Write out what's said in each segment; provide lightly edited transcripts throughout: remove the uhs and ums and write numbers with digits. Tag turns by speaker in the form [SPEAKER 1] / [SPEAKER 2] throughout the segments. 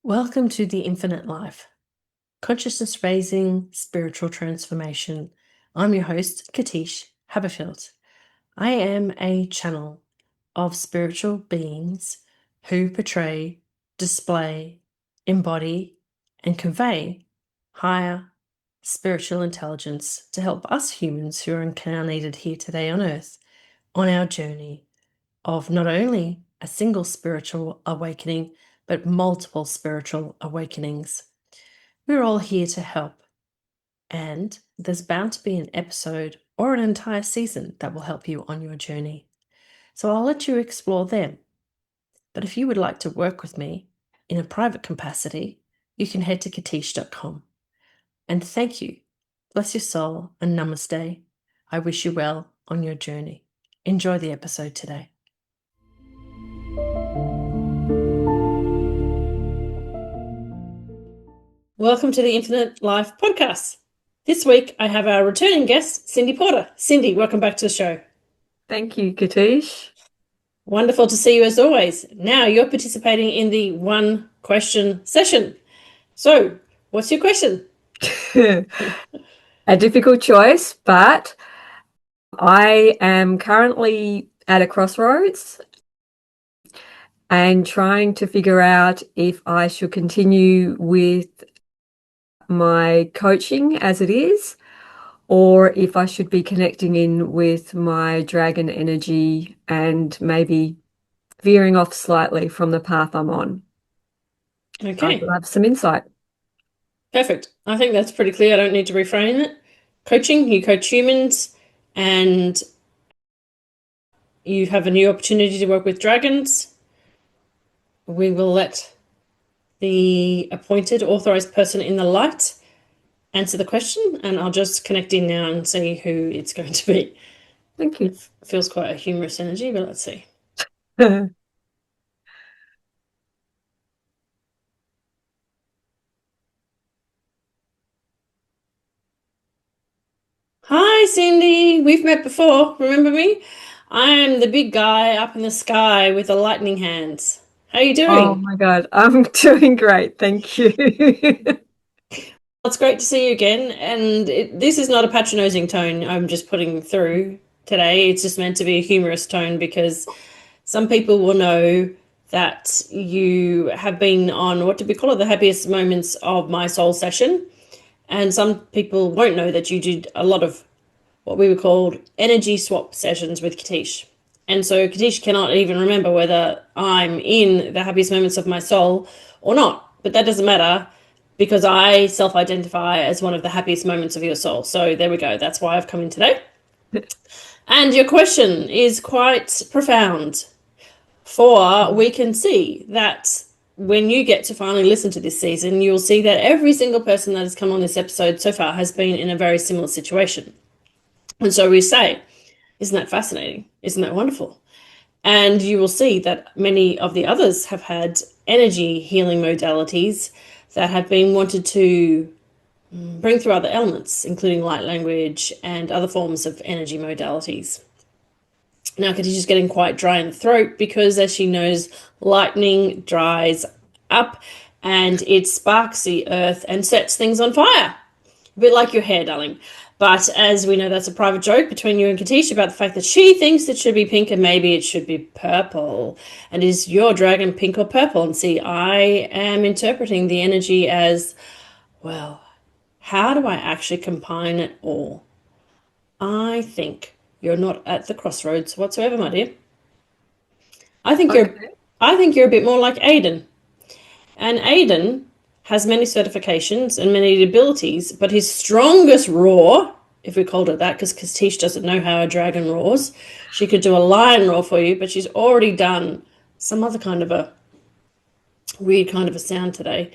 [SPEAKER 1] Welcome to the Infinite Life, consciousness raising, spiritual transformation. I'm your host, Katish Haberfield. I am a channel of spiritual beings who portray, display, embody, and convey higher spiritual intelligence to help us humans who are incarnated here today on Earth on our journey of not only a single spiritual awakening, but multiple spiritual awakenings. We're all here to help, and there's bound to be an episode or an entire season that will help you on your journey. So I'll let you explore them. But if you would like to work with me in a private capacity, you can head to katish.com. And thank you. Bless your soul and namaste. I wish you well on your journey. Enjoy the episode today. Welcome to the Infinite Life podcast. This week I have our returning guest, Cindy Porter. Cindy, welcome back to the show.
[SPEAKER 2] Thank you, Katish.
[SPEAKER 1] Wonderful to see you as always. Now you're participating in the one question session. So, what's your question?
[SPEAKER 2] A difficult choice, but I am currently at a crossroads and trying to figure out if I should continue with my coaching as it is, or if I should be connecting in with my dragon energy and maybe veering off slightly from the path I'm on.
[SPEAKER 1] Okay.
[SPEAKER 2] I'd love some insight.
[SPEAKER 1] Perfect. I think that's pretty clear. I don't need to reframe it. Coaching, you coach humans, and you have a new opportunity to work with dragons. We will let the appointed, authorized person in the light answer the question, and I'll just connect in now and see who it's going to be.
[SPEAKER 2] Thank you.
[SPEAKER 1] It feels quite a humorous energy, but let's see. Hi, Cindy. We've met before. Remember me? I'm the big guy up in the sky with the lightning hands. How are you doing?
[SPEAKER 2] Oh my God, I'm doing great. Thank you.
[SPEAKER 1] It's great to see you again. And this is not a patronizing tone I'm just putting through today. It's just meant to be a humorous tone because some people will know that you have been on, what do we call it, the happiest moments of my soul session. And some people won't know that you did a lot of what we would call energy swap sessions with Katish. And so Katish cannot even remember whether I'm in the happiest moments of my soul or not. But that doesn't matter because I self-identify as one of the happiest moments of your soul. So there we go. That's why I've come in today. And your question is quite profound. For we can see that when you get to finally listen to this season, you'll see that every single person that has come on this episode so far has been in a very similar situation. And so we say, isn't that fascinating? Isn't that wonderful? And you will see that many of the others have had energy healing modalities that have been wanted to bring through other elements, including light language and other forms of energy modalities. Now, Khadijah's getting quite dry in the throat because, as she knows, lightning dries up and it sparks the earth and sets things on fire. A bit like your hair, darling. But as we know, that's a private joke between you and Katish about the fact that she thinks it should be pink and maybe it should be purple. And is your dragon pink or purple? And see, I am interpreting the energy as, well, how do I actually combine it all? I think you're not at the crossroads whatsoever, my dear. I think you're a bit more like Aiden. And Aiden has many certifications and many abilities, but his strongest roar, if we called it that, because Katish doesn't know how a dragon roars, she could do a lion roar for you, but she's already done some other kind of a weird kind of a sound today.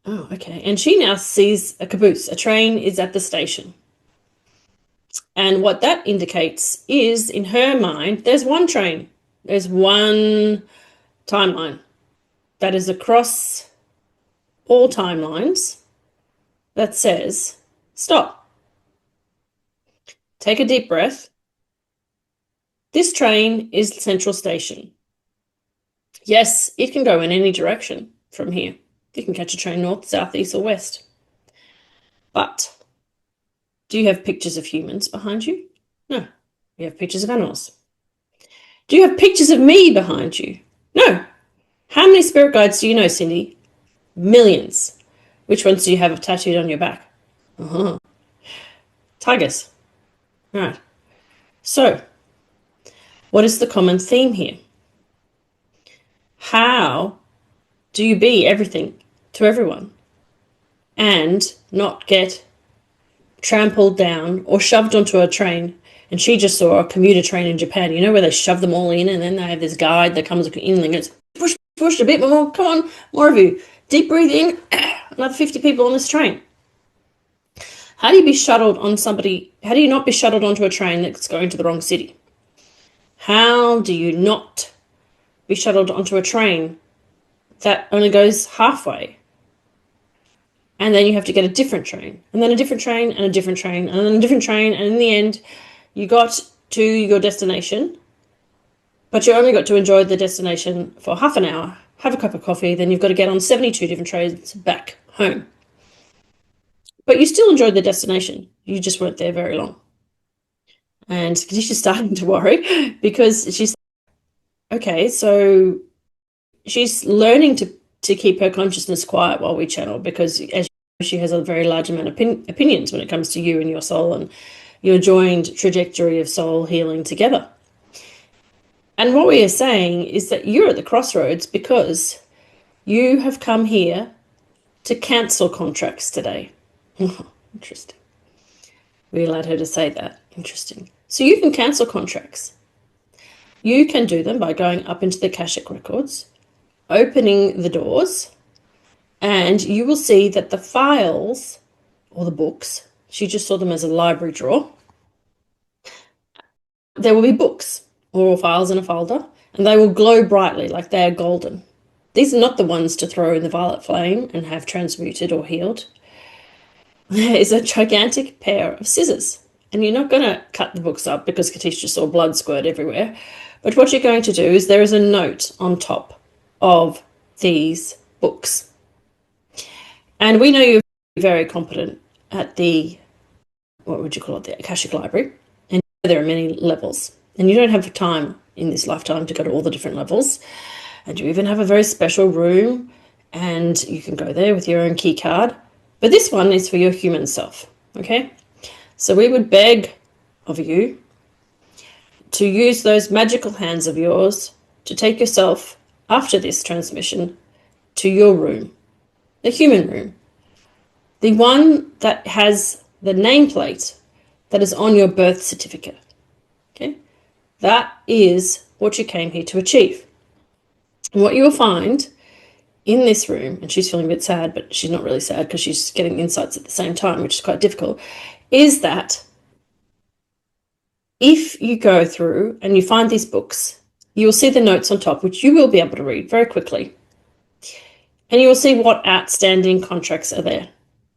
[SPEAKER 1] Oh, okay. And she now sees a caboose. A train is at the station. And what that indicates is, in her mind, there's one train. There's one timeline that is across all timelines that says, stop. Take a deep breath. This train is Central Station. Yes, it can go in any direction, from here. You can catch a train north, south, east, or west. But do you have pictures of humans behind you? No. You have pictures of animals. Do you have pictures of me behind you? No. How many spirit guides do you know, Cindy? Millions. Which ones do you have tattooed on your back? Tigers. All right. So, what is the common theme here? How do you be everything to everyone and not get trampled down or shoved onto a train? And she just saw a commuter train in Japan, you know, where they shove them all in and then they have this guide that comes in and goes, push, push a bit more, come on, more of you. Deep breathing, another 50 people on this train. How do you be shuttled on somebody? How do you not be shuttled onto a train that's going to the wrong city? How do you not be shuttled onto a train that only goes halfway? And then you have to get a different train, and then a different train, and a different train, and then a different train, and in the end, you got to your destination, but you only got to enjoy the destination for half an hour, have a cup of coffee, then you've got to get on 72 different trains back home. But you still enjoyed the destination. You just weren't there very long. And Kadisha's starting to worry because she's okay, so she's learning to keep her consciousness quiet while we channel because as she has a very large amount of opinions when it comes to you and your soul and your joined trajectory of soul healing together. And what we are saying is that you're at the crossroads because you have come here to cancel contracts today. Interesting. We allowed her to say that. Interesting. So you can cancel contracts. You can do them by going up into the Akashic records, opening the doors, and you will see that the files or the books, she just saw them as a library drawer. There will be books or files in a folder, and they will glow brightly like they are golden. These are not the ones to throw in the violet flame and have transmuted or healed. There is a gigantic pair of scissors, and you're not going to cut the books up because Katish just saw blood squirt everywhere. But what you're going to do is there is a note on top of these books. And we know you're very competent at the, what would you call it, the Akashic Library. And there are many levels. And you don't have time in this lifetime to go to all the different levels. And you even have a very special room, and you can go there with your own key card. But this one is for your human self, okay? So we would beg of you to use those magical hands of yours to take yourself after this transmission to your room, the human room, the one that has the nameplate that is on your birth certificate, okay? That is what you came here to achieve. And what you will find in this room, and she's feeling a bit sad, but she's not really sad because she's getting insights at the same time, which is quite difficult, is that if you go through and you find these books, you will see the notes on top, which you will be able to read very quickly. And you will see what outstanding contracts are there.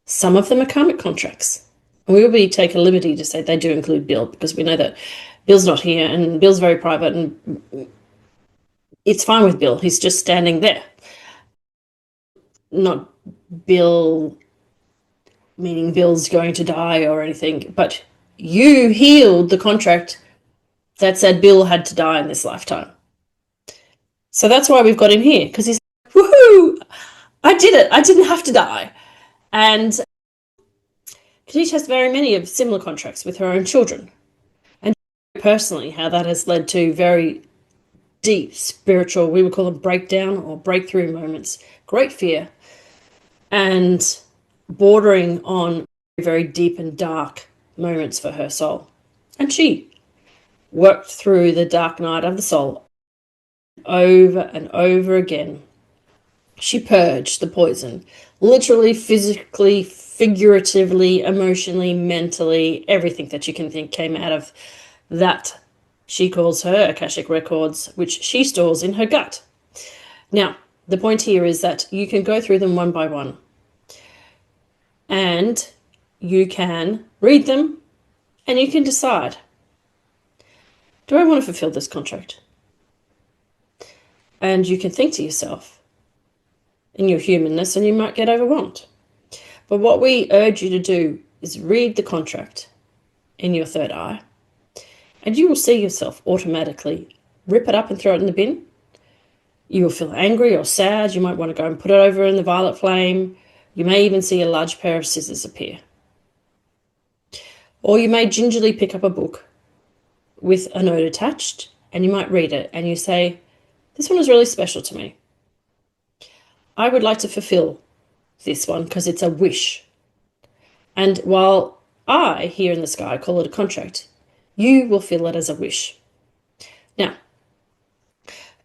[SPEAKER 1] Some of them are karmic contracts. And we will take a liberty to say they do include Bill, because we know that Bill's not here and Bill's very private and it's fine with Bill. He's just standing there. Not Bill, meaning Bill's going to die or anything, but you healed the contract that said Bill had to die in this lifetime. So that's why we've got him here, because he's like, woohoo, I did it. I didn't have to die. And Katish has very many of similar contracts with her own children. And personally, how that has led to very deep spiritual, we would call them breakdown or breakthrough moments, great fear, and bordering on very deep and dark moments for her soul. And she worked through the dark night of the soul over and over again. She purged the poison, literally, physically, figuratively, emotionally, mentally, everything that you can think came out of that she calls her Akashic records, which she stores in her gut. Now, the point here is that you can go through them one by one, and you can read them, and you can decide, do I want to fulfill this contract? And you can think to yourself, in your humanness and you might get overwhelmed. But what we urge you to do is read the contract in your third eye, and you will see yourself automatically rip it up and throw it in the bin. You will feel angry or sad. You might want to go and put it over in the violet flame. You may even see a large pair of scissors appear. Or you may gingerly pick up a book with a note attached, and you might read it and you say, this one is really special to me. I would like to fulfill this one because it's a wish. And while I, here in the sky, call it a contract, you will feel it as a wish. Now,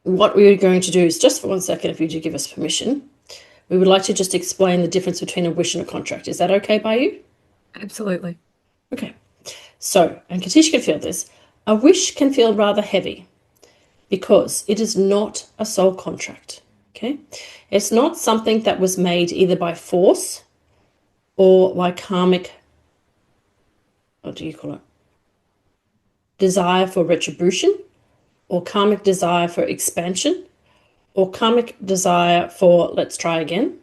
[SPEAKER 1] what we're going to do is, just for 1 second, if you do give us permission, we would like to just explain the difference between a wish and a contract. Is that okay by you?
[SPEAKER 2] Absolutely.
[SPEAKER 1] Okay. So, and Katish can feel this, a wish can feel rather heavy because it is not a soul contract. Okay? It's not something that was made either by force or by karmic, what do you call it? Desire for retribution, or karmic desire for expansion, or karmic desire for let's try again,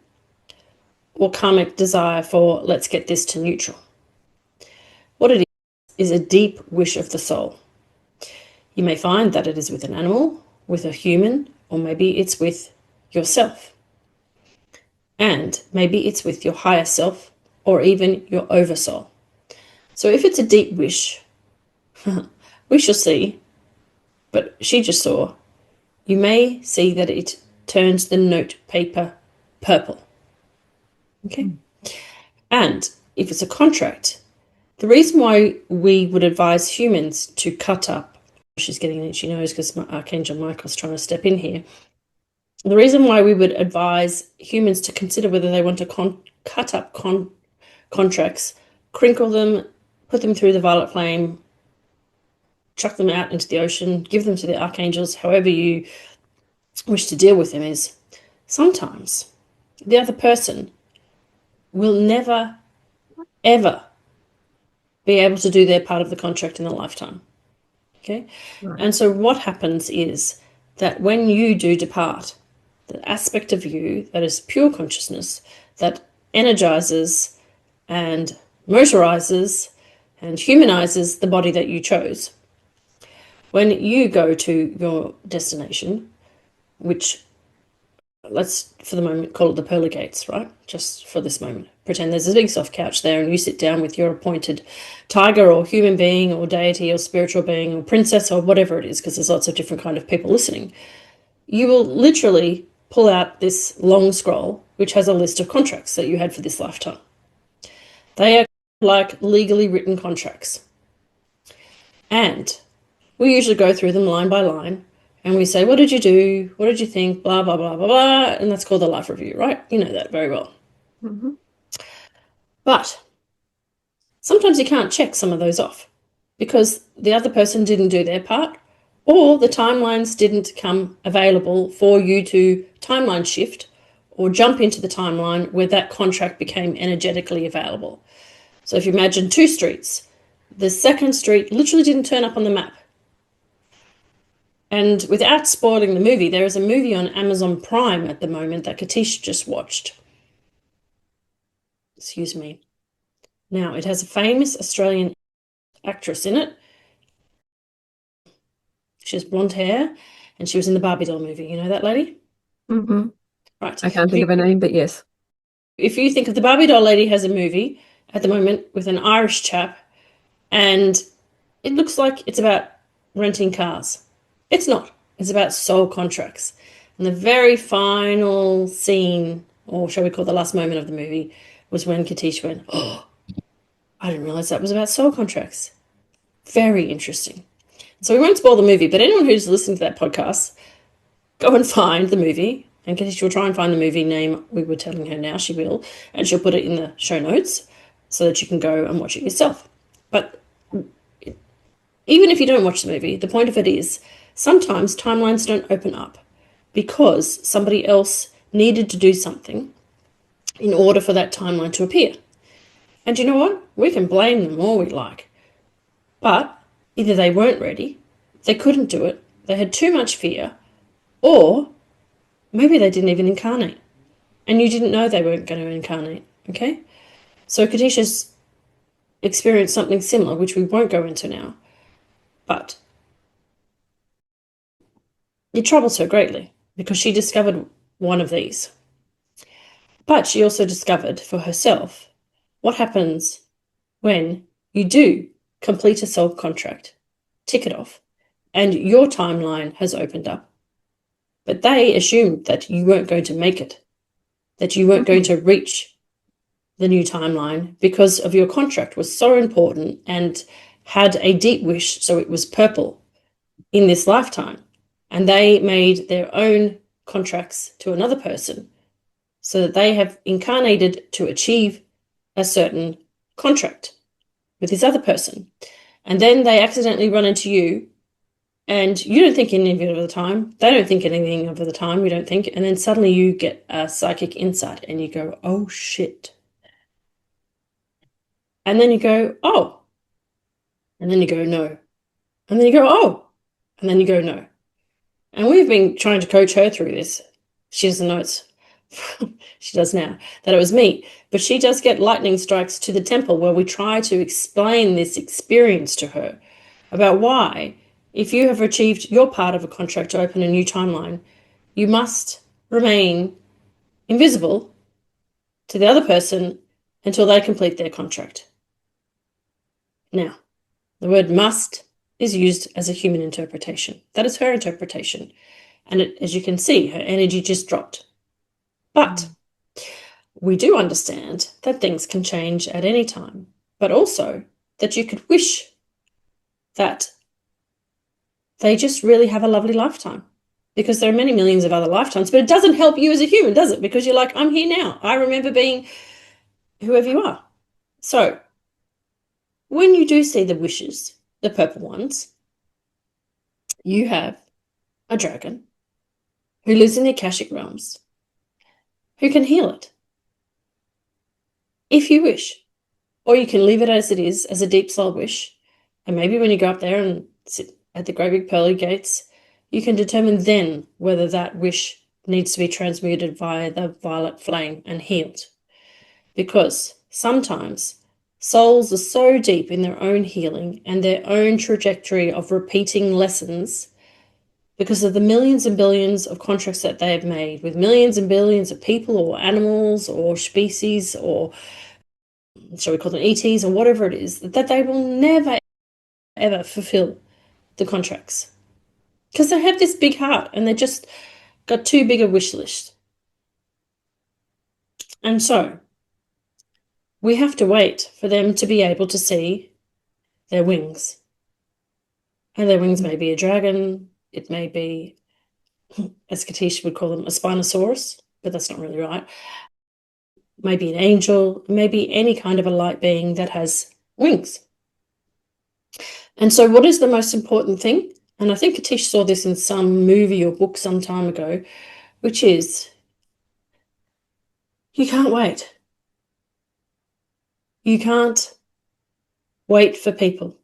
[SPEAKER 1] or karmic desire for let's get this to neutral. What it is a deep wish of the soul. You may find that it is with an animal, with a human, or maybe it's with yourself. And maybe it's with your higher self, or even your oversoul. So if it's a deep wish, we shall see, but she just saw, you may see that it turns the note paper purple. Okay? And if it's a contract, the reason why we would advise humans to cut up, she's getting an itchy nose because Archangel Michael's trying to step in here. The reason why we would advise humans to consider whether they want to cut up contracts, crinkle them, put them through the violet flame, chuck them out into the ocean, give them to the archangels, however you wish to deal with them, is sometimes the other person will never, ever be able to do their part of the contract in a lifetime. Okay?
[SPEAKER 2] Right.
[SPEAKER 1] And so what happens is that when you do depart, the aspect of you that is pure consciousness, that energizes and motorizes and humanizes the body that you chose, when you go to your destination, which let's for the moment call it the pearly gates, right? Just for this moment. Pretend there's a big soft couch there and you sit down with your appointed tiger or human being or deity or spiritual being or princess or whatever it is, because there's lots of different kind of people listening. You will literally pull out this long scroll which has a list of contracts that you had for this lifetime. They are like legally written contracts. And we usually go through them line by line and we say, what did you do? What did you think? Blah, blah, blah, blah, blah. And that's called the life review, right? You know that very well.
[SPEAKER 2] Mm-hmm.
[SPEAKER 1] But sometimes you can't check some of those off because the other person didn't do their part, or the timelines didn't come available for you to timeline shift or jump into the timeline where that contract became energetically available. So if you imagine two streets, the second street literally didn't turn up on the map. And without spoiling the movie, there is a movie on Amazon Prime at the moment that Katish just watched. Excuse me. Now, it has a famous Australian actress in it. She has blonde hair and she was in the Barbie doll movie. You know that lady?
[SPEAKER 2] Mm-hmm.
[SPEAKER 1] Right.
[SPEAKER 2] I can't think of a name, but yes.
[SPEAKER 1] If you think of the Barbie doll lady has a movie at the moment with an Irish chap and it looks like it's about renting cars. It's not. It's about soul contracts. And the very final scene, or shall we call the last moment of the movie, was when Katish went, oh, I didn't realize that was about soul contracts. Very interesting. So we won't spoil the movie, but anyone who's listening to that podcast, go and find the movie. And Katish will try and find the movie name. We were telling her now she will. And she'll put it in the show notes so that you can go and watch it yourself. But even if you don't watch the movie, the point of it is sometimes timelines don't open up because somebody else needed to do something in order for that timeline to appear. And you know what? We can blame them all we like. But either they weren't ready, they couldn't do it, they had too much fear, or maybe they didn't even incarnate. and you didn't know they weren't going to incarnate. Okay? So Katisha's experienced something similar, which we won't go into now, but it troubles her greatly because she discovered one of these. But she also discovered for herself what happens when you do complete a soul contract, tick it off, and your timeline has opened up. But they assumed that you weren't going to make it, that you weren't going to reach the new timeline because of your contract was so important and had a deep wish, so it was purple in this lifetime. And they made their own contracts to another person so that they have incarnated to achieve a certain contract with this other person. And then they accidentally run into you, and you don't think any of it of the time. They don't think anything of the time. We don't think. And then suddenly you get a psychic insight and you go, oh shit. And then you go, oh. And then you go, no. And then you go, oh. And then you go, no. And we've been trying to coach her through this. She doesn't know it's, she does now, that it was me. But she does get lightning strikes to the temple where we try to explain this experience to her about why, if you have achieved your part of a contract to open a new timeline, you must remain invisible to the other person until they complete their contract. Now, the word must is used as a human interpretation. That is her interpretation. And as you can see, her energy just dropped. But we do understand that things can change at any time, but also that you could wish that they just really have a lovely lifetime, because there are many millions of other lifetimes, but it doesn't help you as a human, does it? Because you're like, I'm here now. I remember being whoever you are. So when you do see the wishes, the purple ones, you have a dragon who lives in the Akashic realms, who can heal it if you wish. Or you can leave it as it is, as a deep soul wish. And maybe when you go up there and sit at the great big pearly gates, you can determine then whether that wish needs to be transmuted via the violet flame and healed. Because sometimes souls are so deep in their own healing and their own trajectory of repeating lessons because of the millions and billions of contracts that they have made with millions and billions of people or animals or species, or shall we call them ETs or whatever it is, that they will never ever fulfill the contracts because they have this big heart and they just got too big a wish list. And so we have to wait for them to be able to see their wings. And their wings may be a dragon, it may be, as Katish would call them, a Spinosaurus, but that's not really right. Maybe an angel, maybe any kind of a light being that has wings. And so what is the most important thing? And I think Katish saw this in some movie or book some time ago, which is you can't wait. You can't wait for people.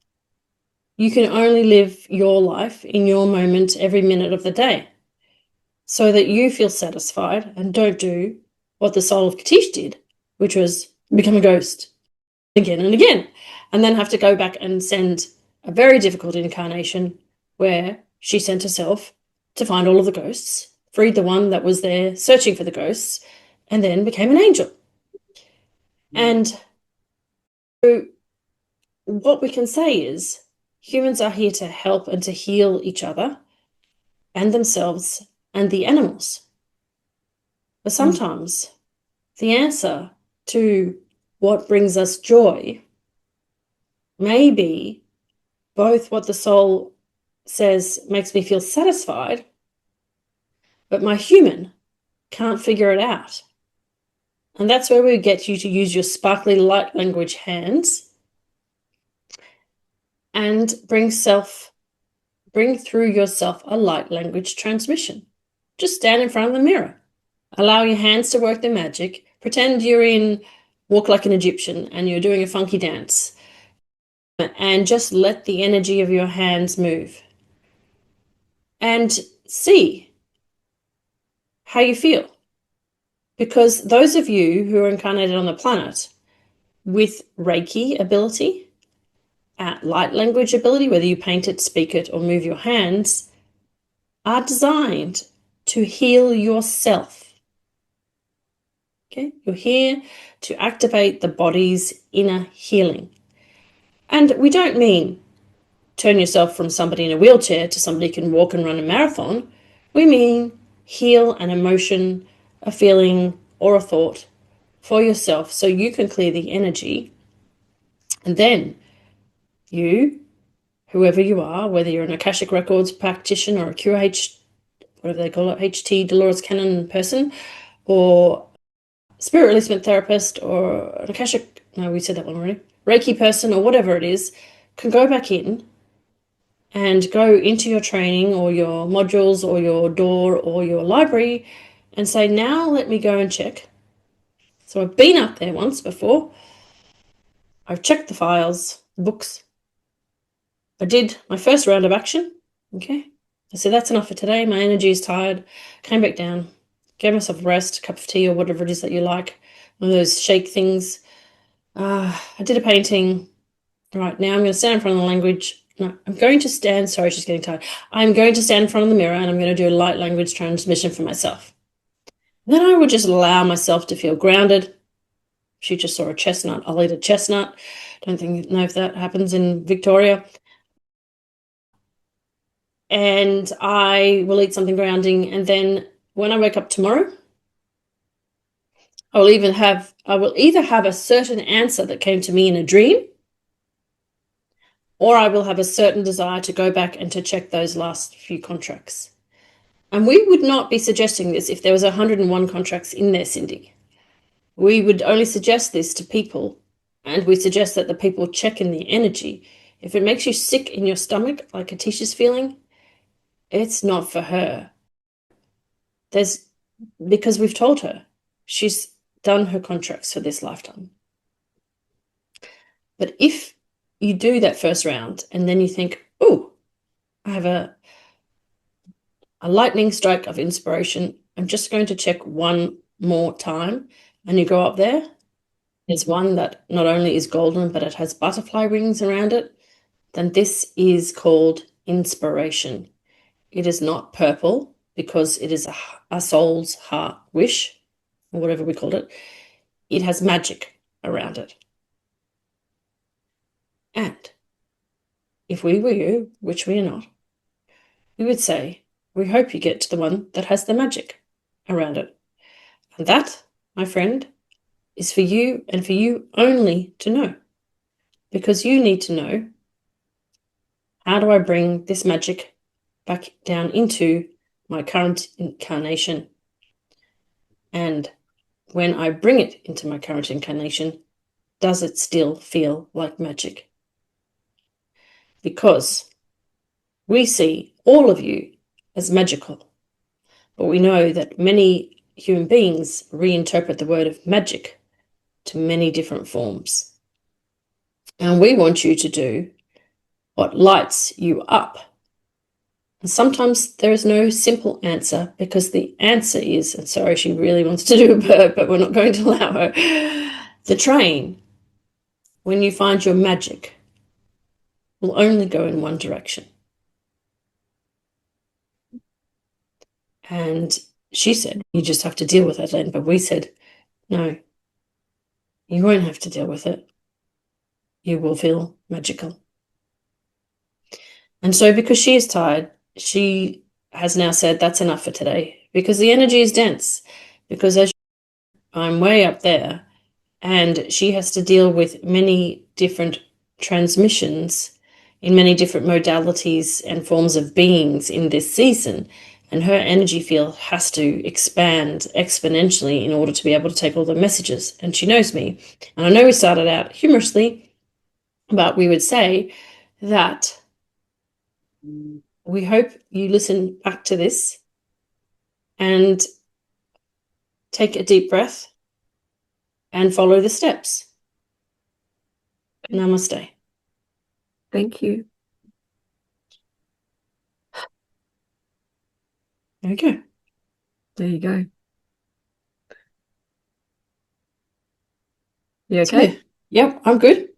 [SPEAKER 1] You can only live your life in your moment every minute of the day so that you feel satisfied and don't do what the soul of Katish did, which was become a ghost again and again, and then have to go back and send a very difficult incarnation where she sent herself to find all of the ghosts, freed the one that was there searching for the ghosts, and then became an angel. And so what we can say is humans are here to help and to heal each other and themselves and the animals. But sometimes the answer to what brings us joy may be both what the soul says makes me feel satisfied, but my human can't figure it out. And that's where we get you to use your sparkly light language hands and bring through yourself a light language transmission. Just stand in front of the mirror. Allow your hands to work their magic. Pretend you're in Walk Like an Egyptian and you're doing a funky dance. And just let the energy of your hands move. And see how you feel. Because those of you who are incarnated on the planet with Reiki ability, light language ability, whether you paint it, speak it, or move your hands, are designed to heal yourself. Okay? You're here to activate the body's inner healing. And we don't mean turn yourself from somebody in a wheelchair to somebody who can walk and run a marathon. We mean heal an emotion, a feeling, or a thought for yourself so you can clear the energy. And then you, whoever you are, whether you're an Akashic Records practitioner or a QH, whatever they call it, HT Dolores Cannon person, or spirit releasement therapist, or an Akashic, no, we said that one already, Reiki person, or whatever it is, can go back in and go into your training or your modules or your door or your library and say, now let me go and check. So I've been up there once before. I've checked the files, the books. I did my first round of action. Okay. I said, that's enough for today. My energy is tired. Came back down, gave myself a rest, a cup of tea or whatever it is that you like. One of those shake things. I did a painting. Right, now I'm going to stand in front of the language. No, I'm going to stand. Sorry, she's getting tired. I'm going to stand in front of the mirror and I'm going to do a light language transmission for myself. Then I would just allow myself to feel grounded. She just saw a chestnut. I'll eat a chestnut. Don't know if that happens in Victoria. And I will eat something grounding. And then when I wake up tomorrow, I will either have a certain answer that came to me in a dream, or I will have a certain desire to go back and to check those last few contracts. And we would not be suggesting this if there was 101 contracts in there, Cindy. We would only suggest this to people, and we suggest that the people check in the energy. If it makes you sick in your stomach, like Atisha's feeling, it's not for her. Because we've told her she's done her contracts for this lifetime. But if you do that first round and then you think, oh, I have a lightning strike of inspiration, I'm just going to check one more time, and you go up there, there's one that not only is golden, but it has butterfly wings around it, then this is called inspiration. It is not purple because it is a soul's heart wish, or whatever we called it. It has magic around it. And if we were you, which we are not, we would say, we hope you get to the one that has the magic around it. And that, my friend, is for you and for you only to know. Because you need to know, how do I bring this magic back down into my current incarnation? And when I bring it into my current incarnation, does it still feel like magic? Because we see all of you as magical, but we know that many human beings reinterpret the word of magic to many different forms. And we want you to do what lights you up. And sometimes there is no simple answer, because the answer is, and sorry, she really wants to do a burp, but we're not going to allow her. The train, when you find your magic, will only go in one direction. And she said, you just have to deal with it then. But we said, no, you won't have to deal with it. You will feel magical. And so because she is tired, she has now said, that's enough for today, because the energy is dense. Because as I'm way up there, and she has to deal with many different transmissions in many different modalities and forms of beings in this season. And her energy field has to expand exponentially in order to be able to take all the messages. And she knows me. And I know we started out humorously, but we would say that we hope you listen back to this and take a deep breath and follow the steps. Namaste.
[SPEAKER 2] Thank you.
[SPEAKER 1] There we go.
[SPEAKER 2] There you go. You
[SPEAKER 1] So,
[SPEAKER 2] okay?
[SPEAKER 1] yep, I'm good.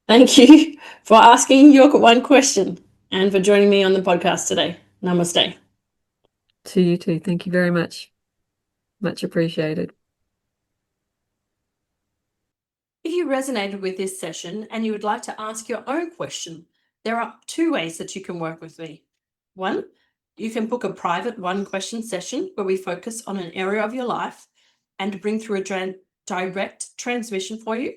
[SPEAKER 1] Thank you for asking your one question and for joining me on the podcast today. Namaste.
[SPEAKER 2] To you too. Thank you very much. Much appreciated.
[SPEAKER 1] If you resonated with this session and you would like to ask your own question, there are two ways that you can work with me. One, you can book a private one question session where we focus on an area of your life and bring through a direct transmission for you.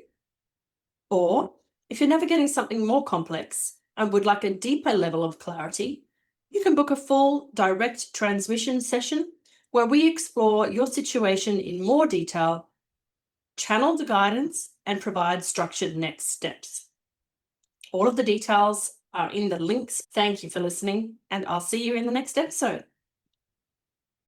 [SPEAKER 1] Or if you're navigating something more complex and would like a deeper level of clarity, you can book a full direct transmission session where we explore your situation in more detail, channel the guidance, and provide structured next steps. All of the details are in the links. Thank you for listening, and I'll see you in the next episode.